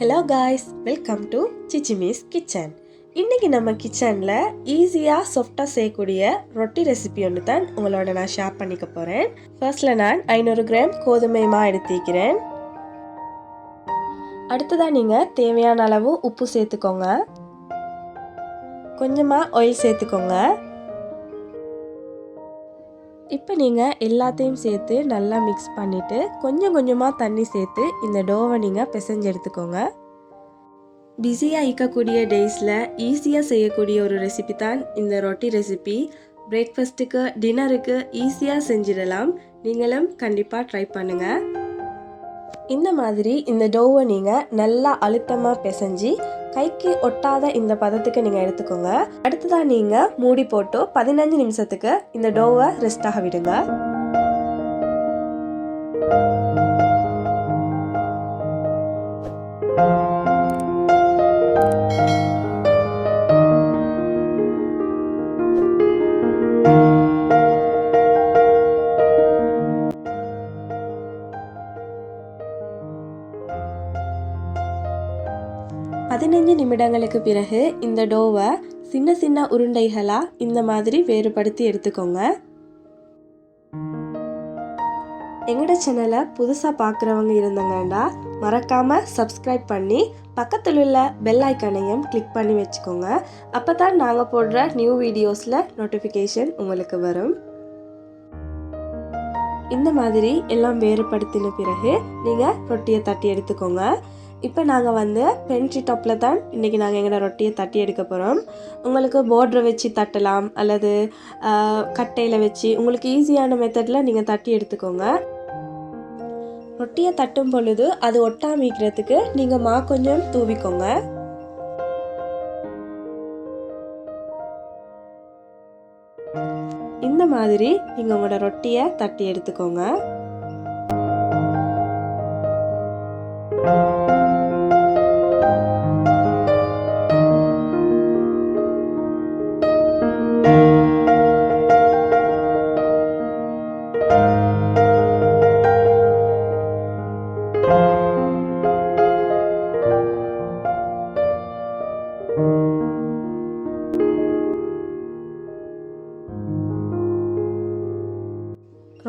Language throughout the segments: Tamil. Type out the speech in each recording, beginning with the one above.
Hello guys, welcome to Chichimi's kitchen. இன்றைக்கி நம்ம கிச்சனில் ஈஸியாக சாஃப்டாக செய்யக்கூடிய ரொட்டி ரெசிபி ஒன்று தான் உங்களோட நான் ஷேர் பண்ணிக்க போகிறேன். ஃபர்ஸ்ட்டில் நான் 500 கிராம் கோதுமை மா எடுத்துக்கிறேன். அடுத்ததாக நீங்கள் தேவையான அளவு உப்பு சேர்த்துக்கோங்க. கொஞ்சமாக ஆயில் சேர்த்துக்கோங்க. இப்போ நீங்கள் எல்லாத்தையும் சேர்த்து நல்லா மிக்ஸ் பண்ணிவிட்டு கொஞ்சம் கொஞ்சமாக தண்ணி சேர்த்து இந்த டோவை நீங்கள் பிசைஞ்சு எடுத்துக்கோங்க. பிஸியாக இருக்கக்கூடிய டேஸில் ஈஸியாக செய்யக்கூடிய ஒரு ரெசிபி தான் இந்த ரொட்டி ரெசிபி. பிரேக்ஃபாஸ்ட்டுக்கு டின்னருக்கு ஈஸியாக செஞ்சிடலாம். நீங்களும் கண்டிப்பாக ட்ரை பண்ணுங்கள். இந்த மாதிரி இந்த டோவை நீங்கள் நல்லா அழுத்தமாக பிசைஞ்சு கைக்கு ஒட்டாத இந்த பதத்துக்கு நீங்கள் எடுத்துக்கோங்க. அடுத்ததாக நீங்கள் மூடி போட்டு 15 நிமிஷத்துக்கு இந்த டோவை ரெஸ்டாக விடுங்க. பதினஞ்சு நிமிடங்களுக்கு பிறகு இந்த டோவை சின்ன சின்ன உருண்டைகளாக இந்த மாதிரி வேறுபடுத்தி எடுத்துக்கோங்க. எங்களோட சேனலை புதுசாக பார்க்குறவங்க இருந்தாங்கன்னா மறக்காமல் சப்ஸ்கிரைப் பண்ணி பக்கத்தில் உள்ள பெல் ஐக்கானையும் கிளிக் பண்ணி வச்சுக்கோங்க. அப்போ தான் நாங்கள் போடுற நியூ வீடியோஸில் நோட்டிஃபிகேஷன் உங்களுக்கு வரும். இந்த மாதிரி எல்லாம் வேறுபடுத்தின பிறகு நீங்கள் ரொட்டியை தட்டி எடுத்துக்கோங்க. இப்போ நாங்கள் பென்ட்ரி டாப்பில் தான் இன்றைக்கி நாங்கள் எங்களோட ரொட்டியை தட்டி எடுக்க போகிறோம். உங்களுக்கு போர்டரை வச்சு தட்டலாம் அல்லது கட்டையில் வச்சு உங்களுக்கு ஈஸியான மெத்தடில் நீங்கள் தட்டி எடுத்துக்கோங்க. ரொட்டியை தட்டும் பொழுது அது ஒட்டாமிக்கிறதுக்கு நீங்கள் மா கொஞ்சம் தூவிக்கோங்க. இந்த மாதிரி நீங்கள் உங்களோட ரொட்டியை தட்டி எடுத்துக்கோங்க.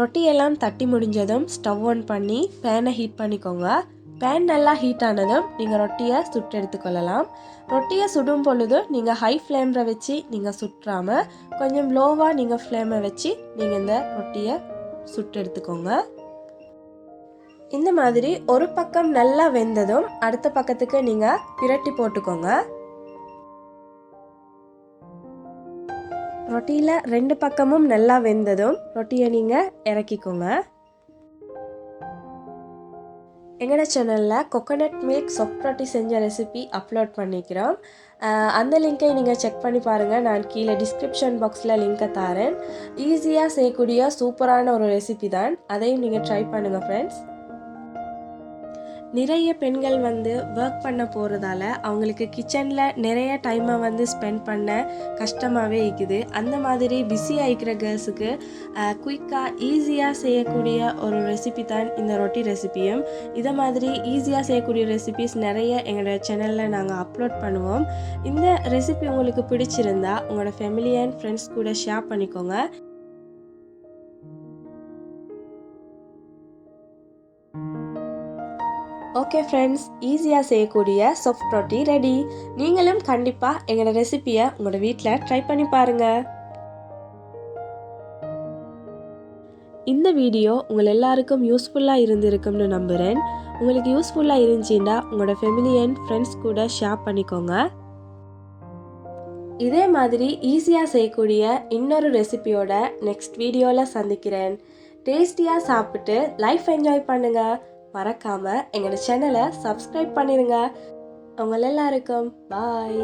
ரொட்டியெல்லாம் தட்டி முடிஞ்சதும் ஸ்டவ் ஆன் பண்ணி பேனை ஹீட் பண்ணிக்கோங்க. பேன் நல்லா ஹீட் ஆனதும் நீங்கள் ரொட்டியை சுட்டு எடுத்துக்கொள்ளலாம். ரொட்டியை சுடும் பொழுது நீங்கள் ஹை ஃப்ளேமில் வச்சு நீங்கள் சுற்றாமல் கொஞ்சம் லோவாக நீங்கள் ஃப்ளேமை வச்சு நீங்கள் இந்த ரொட்டியை சுட்டு எடுத்துக்கோங்க. இந்த மாதிரி ஒரு பக்கம் நல்லா வெந்ததும் அடுத்த பக்கத்துக்கு நீங்கள் பிரட்டி போட்டுக்கோங்க. ரொட்டியில் 2 பக்கமும் நல்லா வெந்ததும் ரொட்டியை நீங்கள் இறக்கிக்கோங்க. எங்களோட சேனலில் கோகோனட் மில்க் சாஃப்ட் ரொட்டி செஞ்ச ரெசிபி அப்லோட் பண்ணிக்கிறோம். அந்த லிங்கை நீங்கள் செக் பண்ணி பாருங்கள். நான் கீழே டிஸ்கிரிப்ஷன் பாக்ஸில் லிங்கை தரேன். ஈஸியாக செய்யக்கூடிய சூப்பரான ஒரு ரெசிபி தான். அதையும் நீங்கள் ட்ரை பண்ணுங்கள் ஃப்ரெண்ட்ஸ். நிறைய பெண்கள் ஒர்க் பண்ண போகிறதால அவங்களுக்கு கிச்சனில் நிறைய டைமை ஸ்பெண்ட் பண்ண கஷ்டமாகவே இருக்குது. அந்த மாதிரி பிஸியாக இருக்கிற கேர்ள்ஸுக்கு குயிக்காக ஈஸியாக செய்யக்கூடிய ஒரு ரெசிபி தான் இந்த ரொட்டி ரெசிபியும். இதை மாதிரி ஈஸியாக செய்யக்கூடிய ரெசிபிஸ் நிறைய எங்களோட சேனலில் நாங்கள் அப்லோட் பண்ணுவோம். இந்த ரெசிபி உங்களுக்கு பிடிச்சிருந்தா உங்களோட ஃபேமிலி அண்ட் ஃப்ரெண்ட்ஸ் கூட ஷேர் பண்ணிக்கோங்க. ஓகே ஃப்ரெண்ட்ஸ், ஈஸியாக செய்யக்கூடிய சாஃப்ட் ரொட்டி ரெடி. நீங்களும் கண்டிப்பாக எங்களோட ரெசிபியை உங்களோட வீட்டில் ட்ரை பண்ணி பாருங்கள். இந்த வீடியோ உங்கள் எல்லாருக்கும் யூஸ்ஃபுல்லாக இருந்திருக்கும்னு நம்புகிறேன். உங்களுக்கு யூஸ்ஃபுல்லாக இருந்துச்சுன்னா உங்களோட ஃபேமிலி அண்ட் ஃப்ரெண்ட்ஸ் கூட ஷேர் பண்ணிக்கோங்க. இதே மாதிரி ஈஸியாக செய்யக்கூடிய இன்னொரு ரெசிபியோட நெக்ஸ்ட் வீடியோவில் சந்திக்கிறேன். டேஸ்டியாக சாப்பிட்டு லைஃப் என்ஜாய் பண்ணுங்கள். மறக்காமல் எங்களோட சேனலை சப்ஸ்கிரைப் பண்ணிடுங்க. உங்கள் எல்லாருக்கும் பாய்.